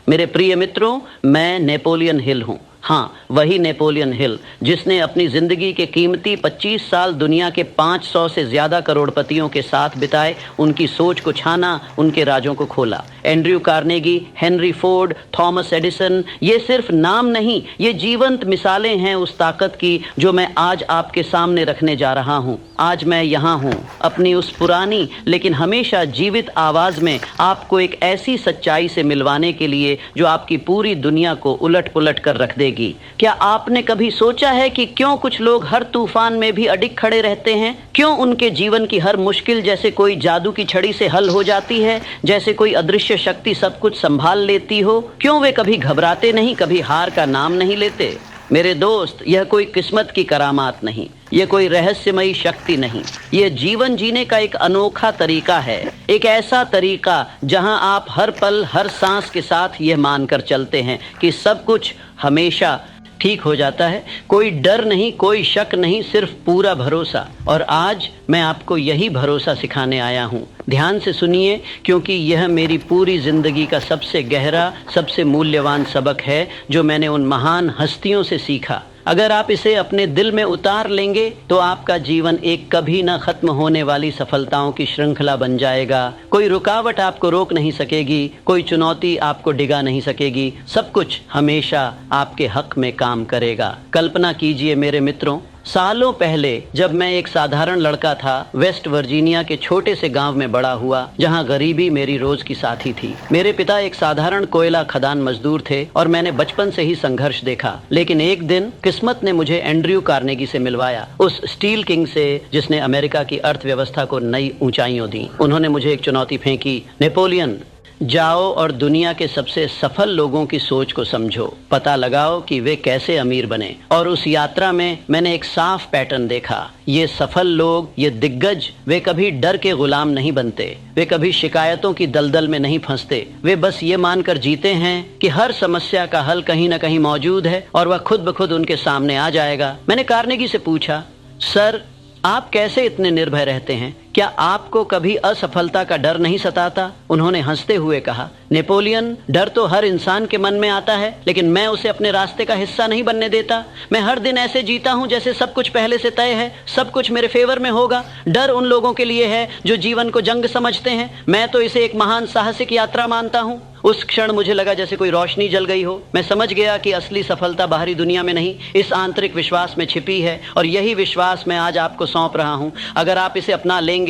मेरे प्रिय मित्रों, मैं नेपोलियन हिल हूँ। हाँ, वही नेपोलियन हिल जिसने अपनी जिंदगी के कीमती 25 साल दुनिया के 500 से ज्यादा करोड़पतियों के साथ बिताए, उनकी सोच को छाना, उनके राजों को खोला। Andrew Carnegie, Henry Ford, Thomas Edison, ये सिर्फ नाम नहीं, ये जीवंत मिसालें हैं उस ताकत की जो मैं आज आपके सामने रखने जा रहा हूँ। आज मैं यहाँ हूँ अपनी उस पुरानी लेकिन हमेशा जीवित आवाज में आपको एक ऐसी सच्चाई से मिलवाने के लिए जो आपकी पूरी दुनिया को उलट पुलट कर रख देगी। क्या आपने कभी सोचा है कि क्यों कुछ लोग हर तूफान में भी अडिग खड़े रहते हैं? क्यों उनके जीवन की हर मुश्किल जैसे कोई जादू की छड़ी से हल हो जाती है, जैसे कोई अदृश्य शक्ति सब कुछ संभाल लेती हो? क्यों वे कभी घबराते नहीं, कभी हार का नाम नहीं लेते? मेरे दोस्त, यह कोई किस्मत की करामात नहीं, ये कोई रहस्यमयी शक्ति नहीं, ये जीवन जीने का एक अनोखा तरीका है। एक ऐसा तरीका जहां आप हर पल, हर सांस के साथ ये मानकर चलते हैं कि सब कुछ हमेशा ठीक हो जाता है। कोई डर नहीं, कोई शक नहीं, सिर्फ पूरा भरोसा। और आज मैं आपको यही भरोसा सिखाने आया हूँ। ध्यान से सुनिए, क्योंकि यह मेरी पूरी जिंदगी का सबसे गहरा, सबसे मूल्यवान सबक है जो मैंने उन महान हस्तियों से सीखा। अगर आप इसे अपने दिल में उतार लेंगे तो आपका जीवन एक कभी न खत्म होने वाली सफलताओं की श्रृंखला बन जाएगा। कोई रुकावट आपको रोक नहीं सकेगी, कोई चुनौती आपको डिगा नहीं सकेगी। सब कुछ हमेशा आपके हक में काम करेगा। कल्पना कीजिए मेरे मित्रों, सालों पहले जब मैं एक साधारण लड़का था, वेस्ट वर्जीनिया के छोटे से गांव में बड़ा हुआ जहां गरीबी मेरी रोज की साथी थी। मेरे पिता एक साधारण कोयला खदान मजदूर थे और मैंने बचपन से ही संघर्ष देखा। लेकिन एक दिन किस्मत ने मुझे एंड्रयू कार्नेगी से मिलवाया, उस स्टील किंग से जिसने अमेरिका की अर्थव्यवस्था को नई ऊंचाइयों दी। उन्होंने मुझे एक चुनौती फेंकी, नेपोलियन, जाओ और दुनिया के सबसे सफल लोगों की सोच को समझो, पता लगाओ कि वे कैसे अमीर बने। और उस यात्रा में मैंने एक साफ पैटर्न देखा। ये सफल लोग, ये दिग्गज, वे कभी डर के गुलाम नहीं बनते, वे कभी शिकायतों की दलदल में नहीं फंसते। वे बस ये मानकर जीते हैं कि हर समस्या का हल कहीं न कहीं मौजूद है और वह खुद ब खुद उनके सामने आ जाएगा। मैंने कार्नेगी से पूछा, सर, आप कैसे इतने निर्भय रहते हैं? क्या आपको कभी असफलता का डर नहीं सताता? उन्होंने हंसते हुए कहा, नेपोलियन, डर तो हर इंसान के मन में आता है, लेकिन मैं उसे अपने रास्ते का हिस्सा नहीं बनने देता। मैं हर दिन ऐसे जीता हूँ जैसे सब कुछ पहले से तय है, सब कुछ मेरे फेवर में होगा। डर उन लोगों के लिए है जो जीवन को जंग समझते हैं। मैं तो इसे एक महान साहसिक यात्रा मानता हूँ। उस क्षण मुझे लगा जैसे कोई रोशनी जल गई हो। मैं समझ गया कि असली सफलता बाहरी दुनिया में नहीं, इस आंतरिक विश्वास में छिपी है। और यही विश्वास मैं आज आपको सौंप रहा हूँ। अगर आप इसे अपना लेंगे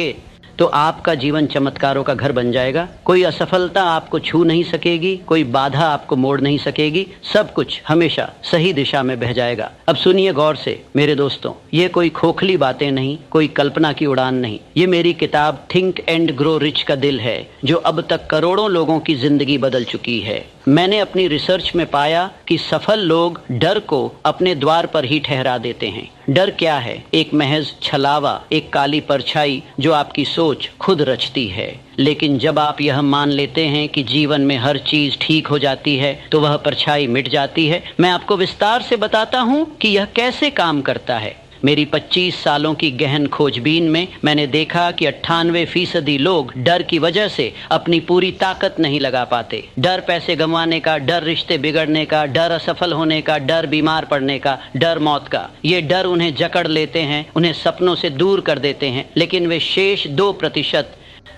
तो आपका जीवन चमत्कारों का घर बन जाएगा। कोई असफलता आपको छू नहीं सकेगी, कोई बाधा आपको मोड़ नहीं सकेगी। सब कुछ हमेशा सही दिशा में बह जाएगा। अब सुनिए गौर से मेरे दोस्तों, ये कोई खोखली बातें नहीं, कोई कल्पना की उड़ान नहीं। ये मेरी किताब थिंक एंड ग्रो रिच का दिल है, जो अब तक करोड़ों लोगों की जिंदगी बदल चुकी है। मैंने अपनी रिसर्च में पाया कि सफल लोग डर को अपने द्वार पर ही ठहरा देते हैं। डर क्या है? एक महज छलावा, एक काली परछाई जो आपकी सोच खुद रचती है। लेकिन जब आप यह मान लेते हैं कि जीवन में हर चीज ठीक हो जाती है, तो वह परछाई मिट जाती है। मैं आपको विस्तार से बताता हूँ कि यह कैसे काम करता है। मेरी 25 सालों की गहन खोजबीन में मैंने देखा कि 98% लोग डर की वजह से अपनी पूरी ताकत नहीं लगा पाते। डर पैसे गंवाने का, डर रिश्ते बिगड़ने का, डर असफल होने का, डर बीमार पड़ने का, डर मौत का। ये डर उन्हें जकड़ लेते हैं, उन्हें सपनों से दूर कर देते हैं। लेकिन वे शेष 2%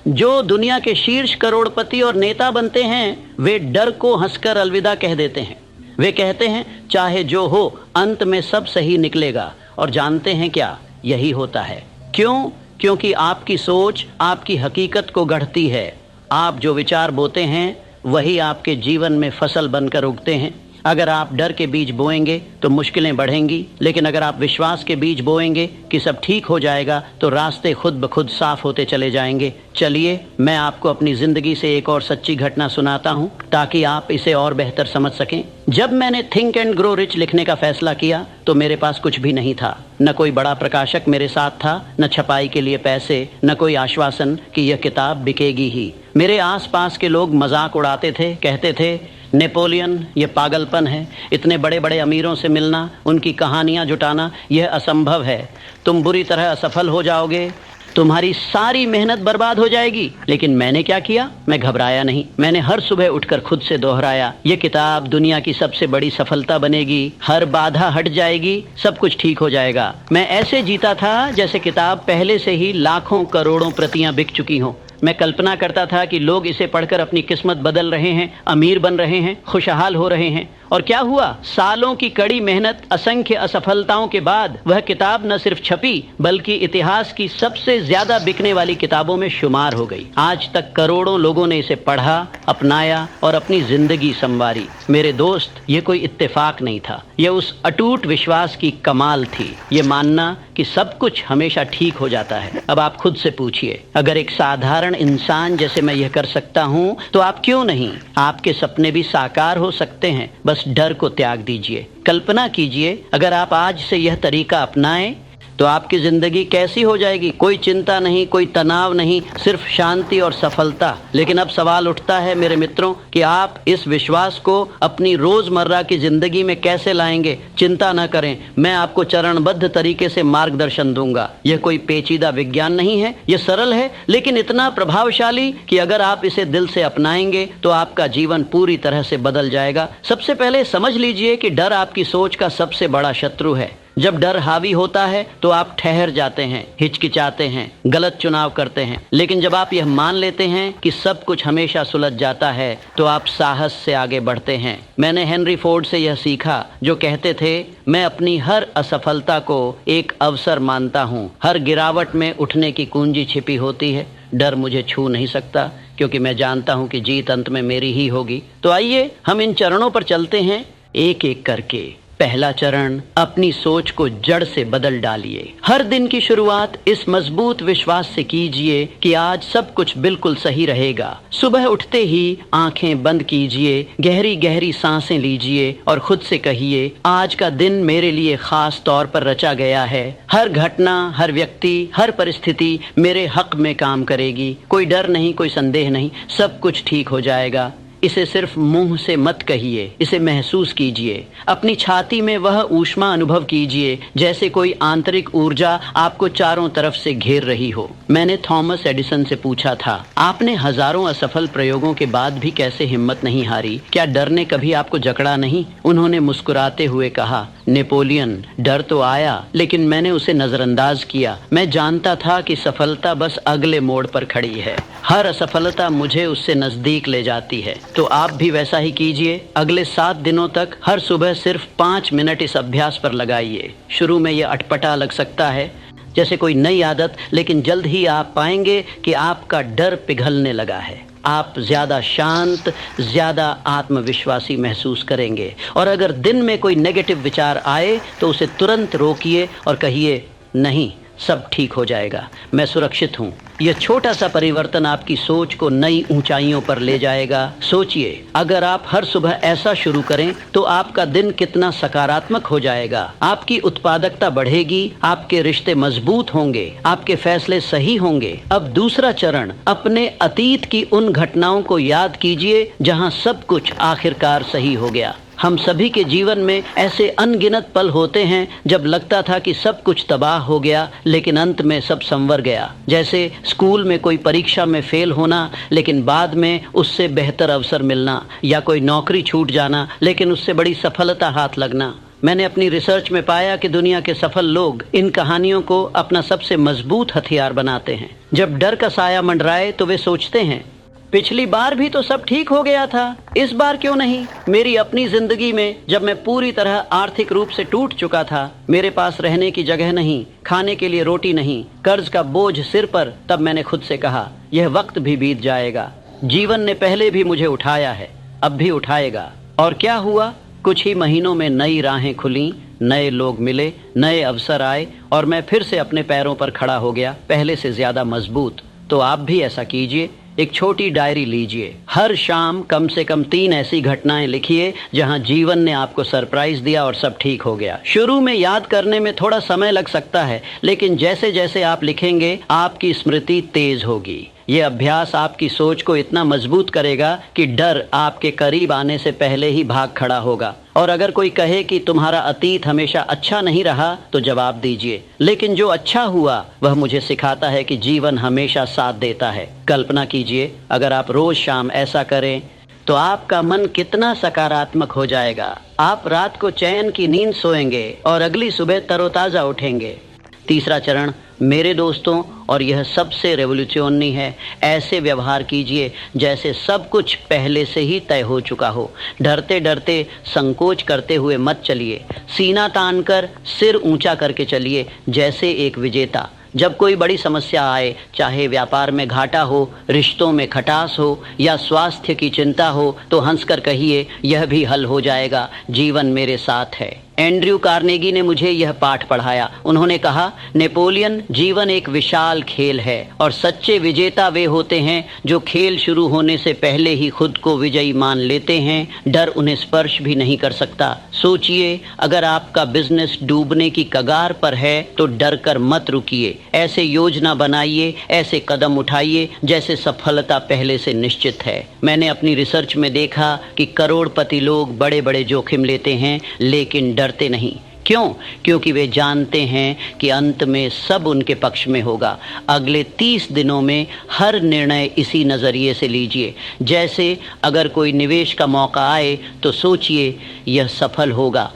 जो दुनिया के शीर्ष करोड़पति और नेता बनते हैं, वे डर को हंसकर अलविदा कह देते हैं। वे कहते हैं, चाहे जो हो, अंत में सब सही निकलेगा। और जानते हैं क्या? यही होता है। क्यों? क्योंकि आपकी सोच आपकी हकीकत को गढ़ती है। आप जो विचार बोते हैं वही आपके जीवन में फसल बनकर उगते हैं। अगर आप डर के बीज बोएंगे तो मुश्किलें बढ़ेंगी, लेकिन अगर आप विश्वास के बीज बोएंगे कि सब ठीक हो जाएगा तो रास्ते खुद ब खुद साफ होते चले जाएंगे। चलिए मैं आपको अपनी जिंदगी से एक और सच्ची घटना सुनाता हूँ ताकि आप इसे और बेहतर समझ सकें। जब मैंने थिंक एंड ग्रो रिच लिखने का फैसला किया तो मेरे पास कुछ भी नहीं था। न कोई बड़ा प्रकाशक मेरे साथ था, न छपाई के लिए पैसे, न कोई आश्वासन कि यह किताब बिकेगी ही। मेरे आसपास के लोग मजाक उड़ाते थे, कहते थे, नेपोलियन, ये पागलपन है। इतने बड़े बड़े अमीरों से मिलना, उनकी कहानियां जुटाना, यह असंभव है। तुम बुरी तरह असफल हो जाओगे। तुम्हारी सारी मेहनत बर्बाद हो जाएगी। लेकिन मैंने क्या किया? मैं घबराया नहीं। मैंने हर सुबह उठकर खुद से दोहराया, ये किताब दुनिया की सबसे बड़ी सफलता बनेगी, हर बाधा हट जाएगी, सब कुछ ठीक हो जाएगा। मैं ऐसे जीता था जैसे किताब पहले से ही लाखों करोड़ों प्रतियां बिक चुकी हों। मैं कल्पना करता था कि लोग इसे पढ़कर अपनी किस्मत बदल रहे हैं, अमीर बन रहे हैं, खुशहाल हो रहे हैं। और क्या हुआ? सालों की कड़ी मेहनत, असंख्य असफलताओं के बाद वह किताब न सिर्फ छपी बल्कि इतिहास की सबसे ज्यादा बिकने वाली किताबों में शुमार हो गई। आज तक करोड़ों लोगों ने इसे पढ़ा, अपनाया और अपनी जिंदगी संवारी। मेरे दोस्त, ये कोई इत्तेफाक नहीं था, यह उस अटूट विश्वास की कमाल थी, ये मानना कि सब कुछ हमेशा ठीक हो जाता है। अब आप खुद से पूछिए, अगर एक साधारण इंसान जैसे मैं यह कर सकता हूँ तो आप क्यों नहीं? आपके सपने भी साकार हो सकते हैं, बस डर को त्याग दीजिए। कल्पना कीजिए, अगर आप आज से यह तरीका अपनाएं तो आपकी जिंदगी कैसी हो जाएगी। कोई चिंता नहीं, कोई तनाव नहीं, सिर्फ शांति और सफलता। लेकिन अब सवाल उठता है मेरे मित्रों कि आप इस विश्वास को अपनी रोजमर्रा की जिंदगी में कैसे लाएंगे। चिंता न करें, मैं आपको चरणबद्ध तरीके से मार्गदर्शन दूंगा। यह कोई पेचीदा विज्ञान नहीं है, यह सरल है लेकिन इतना प्रभावशाली कि अगर आप इसे दिल से अपनाएंगे तो आपका जीवन पूरी तरह से बदल जाएगा। सबसे पहले समझ लीजिए कि डर आपकी सोच का सबसे बड़ा शत्रु है। जब डर हावी होता है तो आप ठहर जाते हैं, हिचकिचाते हैं, गलत चुनाव करते हैं। लेकिन जब आप यह मान लेते हैं कि सब कुछ हमेशा सुलझ जाता है तो आप साहस से आगे बढ़ते हैं। मैंने हेनरी फोर्ड से यह सीखा, जो कहते थे, मैं अपनी हर असफलता को एक अवसर मानता हूँ। हर गिरावट में उठने की कुंजी छिपी होती है। डर मुझे छू नहीं सकता क्योंकि मैं जानता हूँ कि जीत अंत में मेरी ही होगी। तो आइए हम इन चरणों पर चलते हैं, एक एक करके। पहला चरण, अपनी सोच को जड़ से बदल डालिए। हर दिन की शुरुआत इस मजबूत विश्वास से कीजिए कि आज सब कुछ बिल्कुल सही रहेगा। सुबह उठते ही आंखें बंद कीजिए, गहरी गहरी सांसें लीजिए और खुद से कहिए, आज का दिन मेरे लिए खास तौर पर रचा गया है। हर घटना, हर व्यक्ति, हर परिस्थिति मेरे हक में काम करेगी। कोई डर नहीं, कोई संदेह नहीं, सब कुछ ठीक हो जाएगा। इसे सिर्फ मुंह से मत कहिए, इसे महसूस कीजिए। अपनी छाती में वह ऊष्मा अनुभव कीजिए जैसे कोई आंतरिक ऊर्जा आपको चारों तरफ से घेर रही हो। मैंने थॉमस एडिसन से पूछा था, आपने हजारों असफल प्रयोगों के बाद भी कैसे हिम्मत नहीं हारी? क्या डर ने कभी आपको जकड़ा नहीं? उन्होंने मुस्कुराते हुए कहा, नेपोलियन, डर तो आया लेकिन मैंने उसे नजरअंदाज किया। मैं जानता था कि सफलता बस अगले मोड़ पर खड़ी है। हर असफलता मुझे उससे नजदीक ले जाती है। तो आप भी वैसा ही कीजिए। अगले 7 दिनों तक हर सुबह सिर्फ 5 मिनट इस अभ्यास पर लगाइए। शुरू में यह अटपटा लग सकता है, जैसे कोई नई आदत, लेकिन जल्द ही आप पाएंगे कि आपका डर पिघलने लगा है। आप ज्यादा शांत, ज्यादा आत्मविश्वासी महसूस करेंगे। और अगर दिन में कोई नेगेटिव विचार आए तो उसे तुरंत रोकिए और कहिए, नहीं, सब ठीक हो जाएगा, मैं सुरक्षित हूँ। यह छोटा सा परिवर्तन आपकी सोच को नई ऊंचाइयों पर ले जाएगा। सोचिए, अगर आप हर सुबह ऐसा शुरू करें तो आपका दिन कितना सकारात्मक हो जाएगा। आपकी उत्पादकता बढ़ेगी, आपके रिश्ते मजबूत होंगे, आपके फैसले सही होंगे। अब दूसरा चरण, अपने अतीत की उन घटनाओं को याद कीजिए जहां सब कुछ आखिरकार सही हो गया। हम सभी के जीवन में ऐसे अनगिनत पल होते हैं जब लगता था कि सब कुछ तबाह हो गया लेकिन अंत में सब संवर गया। जैसे स्कूल में कोई परीक्षा में फेल होना लेकिन बाद में उससे बेहतर अवसर मिलना, या कोई नौकरी छूट जाना लेकिन उससे बड़ी सफलता हाथ लगना। मैंने अपनी रिसर्च में पाया कि दुनिया के सफल लोग इन कहानियों को अपना सबसे मजबूत हथियार बनाते हैं। जब डर का साया मंडराए तो वे सोचते हैं, पिछली बार भी तो सब ठीक हो गया था, इस बार क्यों नहीं? मेरी अपनी जिंदगी में जब मैं पूरी तरह आर्थिक रूप से टूट चुका था, मेरे पास रहने की जगह नहीं, खाने के लिए रोटी नहीं, कर्ज का बोझ सिर पर, तब मैंने खुद से कहा, यह वक्त भी बीत जाएगा। जीवन ने पहले भी मुझे उठाया है, अब भी उठाएगा। और क्या हुआ? कुछ ही महीनों में नई राहें खुली, नए लोग मिले, नए अवसर आए और मैं फिर से अपने पैरों पर खड़ा हो गया, पहले से ज्यादा मजबूत। तो आप भी ऐसा कीजिए। एक छोटी डायरी लीजिए, हर शाम कम से कम 3 ऐसी घटनाएं लिखिए जहां जीवन ने आपको सरप्राइज दिया और सब ठीक हो गया। शुरू में याद करने में थोड़ा समय लग सकता है, लेकिन जैसे जैसे आप लिखेंगे आपकी स्मृति तेज होगी। ये अभ्यास आपकी सोच को इतना मजबूत करेगा कि डर आपके करीब आने से पहले ही भाग खड़ा होगा। और अगर कोई कहे कि तुम्हारा अतीत हमेशा अच्छा नहीं रहा तो जवाब दीजिए, लेकिन जो अच्छा हुआ वह मुझे सिखाता है कि जीवन हमेशा साथ देता है। कल्पना कीजिए, अगर आप रोज शाम ऐसा करें तो आपका मन कितना सकारात्मक हो जाएगा। आप रात को चैन की नींद सोएंगे और अगली सुबह तरोताज़ा उठेंगे। तीसरा चरण, मेरे दोस्तों, और यह सबसे रेवोल्यूशनरी है, ऐसे व्यवहार कीजिए जैसे सब कुछ पहले से ही तय हो चुका हो। डरते डरते, संकोच करते हुए मत चलिए। सीना तानकर सिर ऊंचा करके चलिए जैसे एक विजेता। जब कोई बड़ी समस्या आए, चाहे व्यापार में घाटा हो, रिश्तों में खटास हो या स्वास्थ्य की चिंता हो, तो हंसकर कहिए, यह भी हल हो जाएगा, जीवन मेरे साथ है। एंड्रयू कार्नेगी ने मुझे यह पाठ पढ़ाया। उन्होंने कहा, नेपोलियन, जीवन एक विशाल खेल है और सच्चे विजेता वे होते हैं जो खेल शुरू होने से पहले ही खुद को विजयी मान लेते हैं। डर उन्हें स्पर्श भी नहीं कर सकता। सोचिए, अगर आपका बिजनेस डूबने की कगार पर है तो डर कर मत रुकिए। ऐसे योजना बनाइए, ऐसे कदम उठाइए जैसे सफलता पहले से निश्चित है। मैंने अपनी रिसर्च में देखा कि करोड़पति लोग बड़े बड़े जोखिम लेते हैं लेकिन डरते नहीं। क्यों? क्योंकि वे जानते हैं कि अंत में सब उनके पक्ष में होगा। अगले 30 दिनों में हर निर्णय इसी नज़रिए से लीजिए। जैसे अगर कोई निवेश का मौका आए तो सोचिए यह सफल होगा।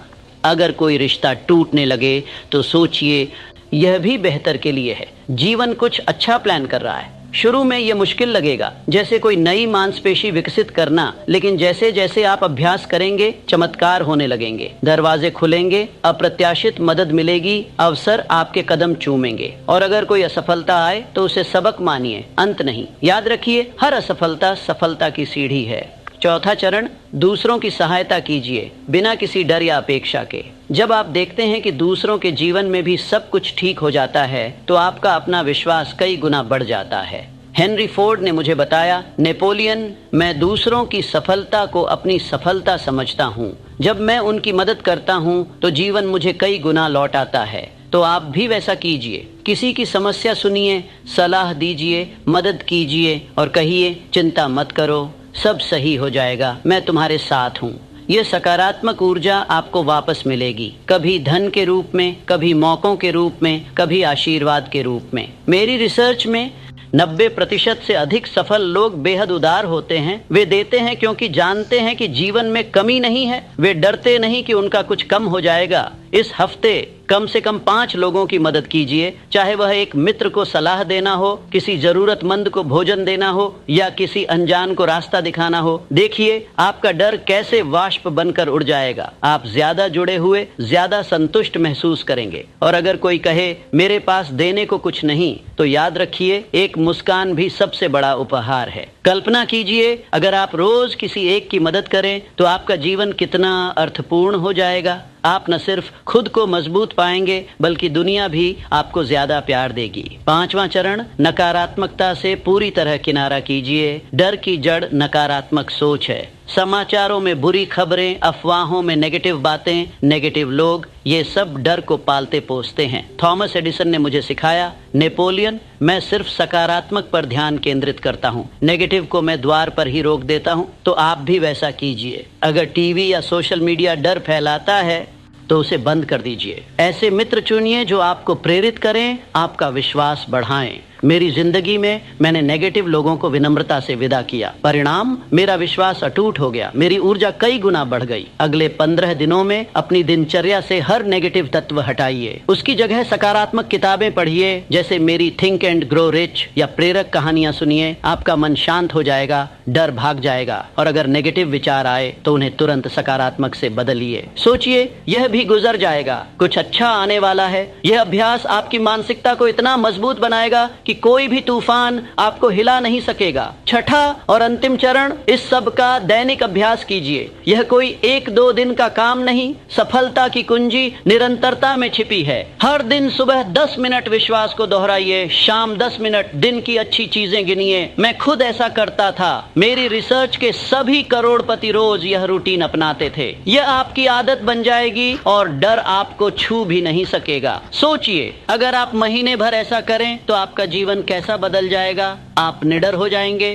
अगर कोई रिश्ता टूटने लगे तो सोचिए यह भी बेहतर के लिए है। जीवन कुछ अच्छा प्लान कर रहा है। शुरू में यह मुश्किल लगेगा, जैसे कोई नई मांसपेशी विकसित करना, लेकिन जैसे जैसे आप अभ्यास करेंगे चमत्कार होने लगेंगे। दरवाजे खुलेंगे, अप्रत्याशित मदद मिलेगी, अवसर आपके कदम चूमेंगे। और अगर कोई असफलता आए तो उसे सबक मानिए, अंत नहीं। याद रखिए, हर असफलता सफलता की सीढ़ी है। चौथा चरण, दूसरों की सहायता कीजिए बिना किसी डर या अपेक्षा के। जब आप देखते हैं कि दूसरों के जीवन में भी सब कुछ ठीक हो जाता है तो आपका अपना विश्वास कई गुना बढ़ जाता है। हेनरी फोर्ड ने मुझे बताया, नेपोलियन, मैं दूसरों की सफलता को अपनी सफलता समझता हूँ। जब मैं उनकी मदद करता हूँ तो जीवन मुझे कई गुना लौट आता है। तो आप भी वैसा कीजिए। किसी की समस्या सुनिए, सलाह दीजिए, मदद कीजिए और कहिए, चिंता मत करो, सब सही हो जाएगा, मैं तुम्हारे साथ हूँ। ये सकारात्मक ऊर्जा आपको वापस मिलेगी, कभी धन के रूप में, कभी मौकों के रूप में, कभी आशीर्वाद के रूप में। मेरी रिसर्च में 90% से अधिक सफल लोग बेहद उदार होते हैं। वे देते हैं क्योंकि जानते हैं कि जीवन में कमी नहीं है। वे डरते नहीं कि उनका कुछ कम हो जाएगा। इस हफ्ते कम से कम 5 लोगों की मदद कीजिए, चाहे वह एक मित्र को सलाह देना हो, किसी जरूरतमंद को भोजन देना हो या किसी अनजान को रास्ता दिखाना हो। देखिए आपका डर कैसे वाष्प बनकर उड़ जाएगा। आप ज्यादा जुड़े हुए, ज्यादा संतुष्ट महसूस करेंगे। और अगर कोई कहे मेरे पास देने को कुछ नहीं, तो याद रखिए एक मुस्कान भी सबसे बड़ा उपहार है। कल्पना कीजिए अगर आप रोज किसी एक की मदद करें तो आपका जीवन कितना अर्थपूर्ण हो जाएगा। आप न सिर्फ खुद को मजबूत पाएंगे बल्कि दुनिया भी आपको ज्यादा प्यार देगी। 5वां चरण, नकारात्मकता से पूरी तरह किनारा कीजिए। डर की जड़ नकारात्मक सोच है। समाचारों में बुरी खबरें, अफवाहों में नेगेटिव बातें, नेगेटिव लोग, ये सब डर को पालते पोसते हैं। थॉमस एडिसन ने मुझे सिखाया, नेपोलियन, मैं सिर्फ सकारात्मक पर ध्यान केंद्रित करता हूँ, नेगेटिव को मैं द्वार पर ही रोक देता हूँ। तो आप भी वैसा कीजिए। अगर टीवी या सोशल मीडिया डर फैलाता है तो उसे बंद कर दीजिए। ऐसे मित्र चुनिए जो आपको प्रेरित करें, आपका विश्वास बढ़ाएं। मेरी जिंदगी में मैंने नेगेटिव लोगों को विनम्रता से विदा किया। परिणाम, मेरा विश्वास अटूट हो गया, मेरी ऊर्जा कई गुना बढ़ गई। अगले 15 दिनों में अपनी दिनचर्या से हर नेगेटिव तत्व हटाइए। उसकी जगह सकारात्मक किताबें पढ़िए, जैसे मेरी थिंक एंड ग्रो रिच या प्रेरक कहानियां सुनिए। आपका मन शांत हो जाएगा, डर भाग जाएगा। और अगर नेगेटिव विचार आए तो उन्हें तुरंत सकारात्मक से बदलिए। सोचिए यह भी गुजर जाएगा, कुछ अच्छा आने वाला है। यह अभ्यास आपकी मानसिकता को इतना मजबूत बनाएगा कि कोई भी तूफान आपको हिला नहीं सकेगा। छठा और अंतिम चरण, इस सब का दैनिक अभ्यास कीजिए। यह कोई 1-2 दिन का काम नहीं, सफलता की कुंजी निरंतरता में छिपी है। हर दिन सुबह 10 मिनट विश्वास को दोहराइए, शाम 10 मिनट दिन की अच्छी चीजें गिनिए। मैं खुद ऐसा करता था। मेरी रिसर्च के सभी करोड़पति रोज यह रूटीन अपनाते थे। यह आपकी आदत बन जाएगी और डर आपको छू भी नहीं सकेगा। सोचिए अगर आप महीने भर ऐसा करें तो आपका जीवन जीवन कैसा बदल जाएगा, आप निडर हो जाएंगे,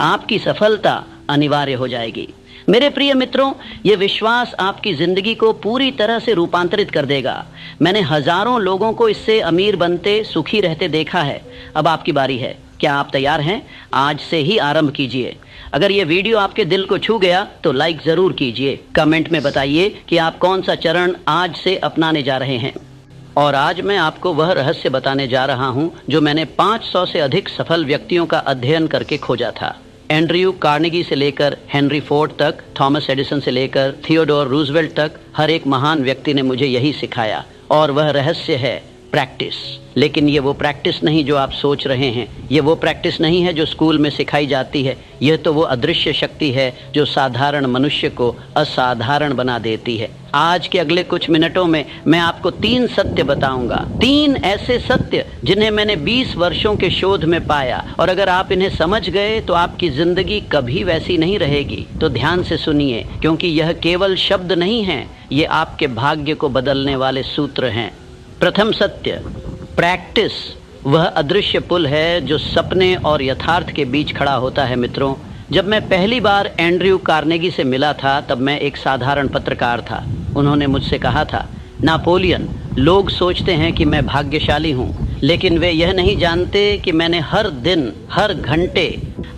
आपकी सफलता अनिवार्य हो जाएगी। मेरे प्रिय मित्रों, ये विश्वास आपकी जिंदगी को पूरी तरह से रूपांतरित कर देगा। मैंने हजारों लोगों को इससे अमीर बनते, सुखी रहते देखा है। अब आपकी बारी है। क्या आप तैयार हैं? आज से ही आरंभ कीजिए। अगर ये वीडियो आपके दिल को छू गया तो लाइक जरूर कीजिए। कमेंट में बताइए कि आप कौन सा चरण आज से अपनाने जा रहे हैं। और आज मैं आपको वह रहस्य बताने जा रहा हूं जो मैंने 500 से अधिक सफल व्यक्तियों का अध्ययन करके खोजा था। एंड्रयू कार्नेगी से लेकर हेनरी फोर्ड तक, थॉमस एडिसन से लेकर थियोडोर रूजवेल्ट तक, हर एक महान व्यक्ति ने मुझे यही सिखाया। और वह रहस्य है प्रैक्टिस। लेकिन ये वो प्रैक्टिस नहीं जो आप सोच रहे हैं। ये वो प्रैक्टिस नहीं है जो स्कूल में सिखाई जाती है। यह तो वो अदृश्य शक्ति है जो साधारण मनुष्य को असाधारण बना देती है। आज के अगले कुछ मिनटों में मैं आपको 3 सत्य बताऊंगा। 3 ऐसे सत्य जिन्हें मैंने 20 वर्षों के शोध में पाया, और अगर आप इन्हें समझ गए तो आपकी जिंदगी कभी वैसी नहीं रहेगी। तो ध्यान से सुनिए, क्योंकि यह केवल शब्द नहीं है, ये आपके भाग्य को बदलने वाले सूत्र हैं। प्रथम सत्य, प्रैक्टिस वह अदृश्य पुल है जो सपने और यथार्थ के बीच खड़ा होता है। मित्रों, जब मैं पहली बार एंड्रयू कार्नेगी से मिला था तब मैं एक साधारण पत्रकार था। उन्होंने मुझसे कहा था, नापोलियन, लोग सोचते हैं कि मैं भाग्यशाली हूँ, लेकिन वे यह नहीं जानते कि मैंने हर दिन, हर घंटे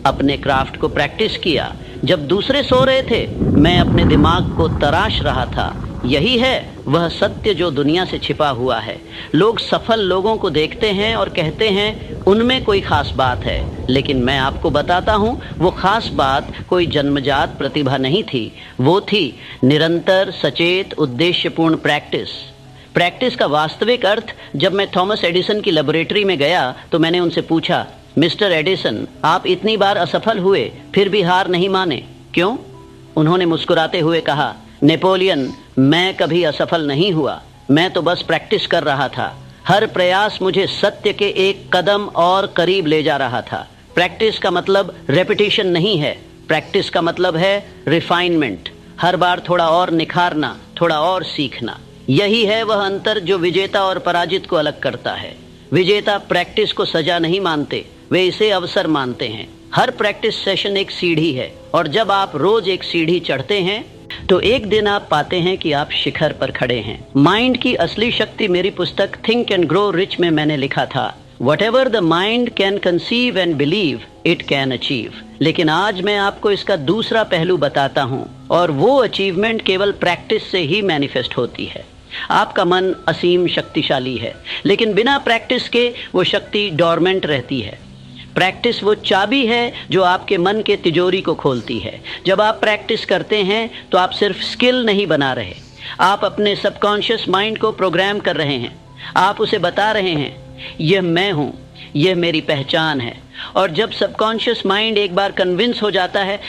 अपने क्राफ्ट को प्रैक्टिस किया। जब दूसरे सो रहे थे, मैं अपने दिमाग को तराश रहा था। यही है वह सत्य जो दुनिया से छिपा हुआ है। लोग सफल लोगों को देखते हैं और कहते हैं उनमें कोई खास बात है, लेकिन मैं आपको बताता हूँ वो खास बात कोई जन्मजात प्रतिभा नहीं थी। वो थी निरंतर, सचेत, उद्देश्यपूर्ण प्रैक्टिस। प्रैक्टिस का वास्तविक अर्थ, जब मैं थॉमस एडिसन की लेबोरेटरी में गया तो मैंने उनसे पूछा, मिस्टर एडिसन, आप इतनी बार असफल हुए फिर भी हार नहीं माने, क्यों? उन्होंने मुस्कुराते हुए कहा, नेपोलियन, मैं कभी असफल नहीं हुआ, मैं तो बस प्रैक्टिस कर रहा था। हर प्रयास मुझे सत्य के एक कदम और करीब ले जा रहा था। प्रैक्टिस का मतलब रेपिटेशन नहीं है, प्रैक्टिस का मतलब है रिफाइनमेंट। हर बार थोड़ा और निखारना, थोड़ा और सीखना। यही है वह अंतर जो विजेता और पराजित को अलग करता है। विजेता प्रैक्टिस को सजा नहीं मानते, वे इसे अवसर मानते हैं। हर प्रैक्टिस सेशन एक सीढ़ी है, और जब आप रोज एक सीढ़ी चढ़ते हैं तो एक दिन आप पाते हैं कि आप शिखर पर खड़े हैं। माइंड की असली शक्ति मेरी पुस्तक थिंक एंड ग्रो रिच में मैंने लिखा था, Whatever the mind can conceive and believe, it can achieve। लेकिन आज मैं आपको इसका दूसरा पहलू बताता हूँ, और वो अचीवमेंट केवल प्रैक्टिस से ही मैनिफेस्ट होती है। आपका मन असीम शक्तिशाली है, लेकिन बिना प्रैक्टिस के वो शक्ति डोरमेंट रहती है। प्रैक्टिस वो चाबी है जो आपके मन के तिजोरी को खोलती है। जब आप प्रैक्टिस करते हैं तो आप सिर्फ स्किल नहीं बना रहे, आप अपने सबकॉन्शियस माइंड को प्रोग्राम कर रहे हैं। आप उसे बता रहे हैं, यह मैं हूँ, यह मेरी पहचान है। और जब सबकॉन्शियस माइंड एक बार कन्विंस हो जाता है